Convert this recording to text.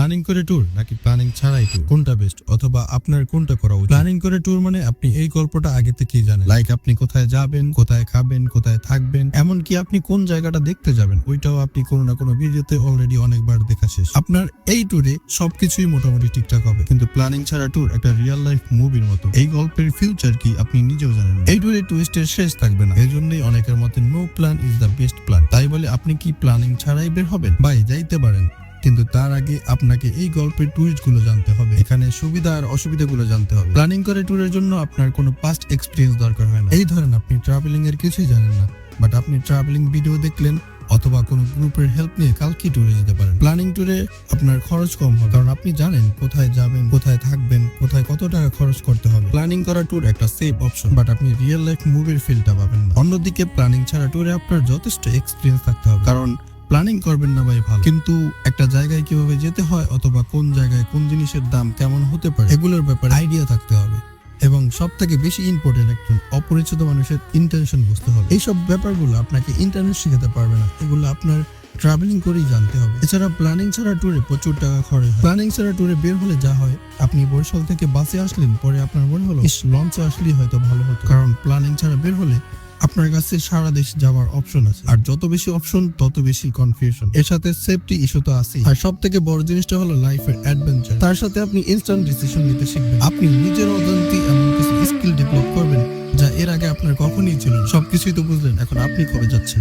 Planning করে tour নাকি planning ছাড়াই ট্যুর, কোনটা বেস্ট অথবা আপনার কোনটা করা উচিত? প্ল্যানিং করে ট্যুর মানে আপনি এই গল্পটা আগে থেকেই জানেন, লাইক আপনি কোথায় যাবেন, কোথায় খাবেন, কোথায় থাকবেন, এমনকি আপনি কোন জায়গাটা দেখতে যাবেন ওইটাও আপনি কোনো না কোনো ভিডিওতে অলরেডি অনেকবার দেখা শেষ। আপনার এই ট্যুরে সবকিছুই মোটামুটি ঠিকঠাক হবে, কিন্তু প্ল্যানিং ছাড়া ট্যুর একটা রিয়েল লাইফ মুভির মতো। এই গল্পের ফিউচার কি আপনি নিজেও জানেন না। এই ট্যুরে টুইস্টের শেষ থাকবে না, এই জন্যই অনেকের মতে no plan is the best plan. তাই বলে আপনি কি প্ল্যানিং ছাড়াই বের হবেন? ভাই যাইতে পারেন, কিন্তু তার আগে আপনাকে এই গল্পের টুইস্ট গুলো জানতে হবে, এখানে সুবিধা আর অসুবিধা গুলো জানতে হবে। প্ল্যানিং করে ট্যুরের জন্য আপনার কোনো পাস্ট এক্সপিরিয়েন্স দরকার হয় না। এই ধরেন আপনি ট্রাভেলিং এর কিছুই জানেন না, বাট আপনি ট্রাভেলিং ভিডিও দেখলেন অথবা কোনো গ্রুপের হেল্প নিয়ে কালকে ট্যুরে যেতে পারেন। প্ল্যানিং ট্যুরে আপনার খরচ কম হবে, কারণ আপনি জানেন কোথায় যাবেন, কোথায় থাকবেন, কোথায় কত টাকা খরচ করতে হবে। প্ল্যানিং করা ট্যুর একটা সেফ অপশন, বাট আপনি রিয়েল লাইফ মুভির ফিলটা পাবেন না। অন্যদিকে প্ল্যানিং ছাড়া ট্যুরে আপনার যথেষ্ট এক্সপিরিয়েন্স থাকতে হবে, কারণ প্ল্যানিং করবেন না ভাই ভালো, কিন্তু একটা জায়গায় কিভাবে যেতে হয় অথবা কোন জায়গায় কোন জিনিসের দাম কেমন হতে পারে এগুলোর ব্যাপারে আইডিয়া থাকতে হবে। এবং সব থেকে বেশি ইম্পর্টেন্ট, একজন অপরিচিত মানুষের ইন্টেনশন বুঝতে হবে। এইসব ব্যাপারগুলো আপনাকে ইন্টারনেট শিখাতে পারবে না, এগুলো আপনার ট্রাভেলিং করেই জানতে হবে। এছাড়া প্ল্যানিং ছাড়া ট্যুরে প্রচুর টাকা খরচ হয়। প্ল্যানিং ছাড়া ট্যুরে বের হলে যা হয়, আপনি বরিশাল থেকে বাসে আসলেন, পরে আপনার মনে হলো লঞ্চে আসলেই হয়তো ভালো হতো, কারণ প্ল্যানিং ছাড়া বের হলে আপনার কাছে সারা দেশ যাওয়ার অপশন আছে, আর যত বেশি অপশন তত বেশি কনফিউশন। এর সাথে সেফটি ইস্যু তো আছে, আর সব থেকে বড় জিনিসটা হলো লাইফের অ্যাডভেঞ্চার। তার সাথে আপনি ইনস্ট্যান্ট ডিসিশন নিতে শিখবেন, আপনি নিজের অজান্তে এমন কিছু স্কিল ডেভেলপ করবেন যা এর আগে আপনার কখনই ছিল না। সবকিছুই তো বুঝলেন, এখন আপনি কবে যাচ্ছেন।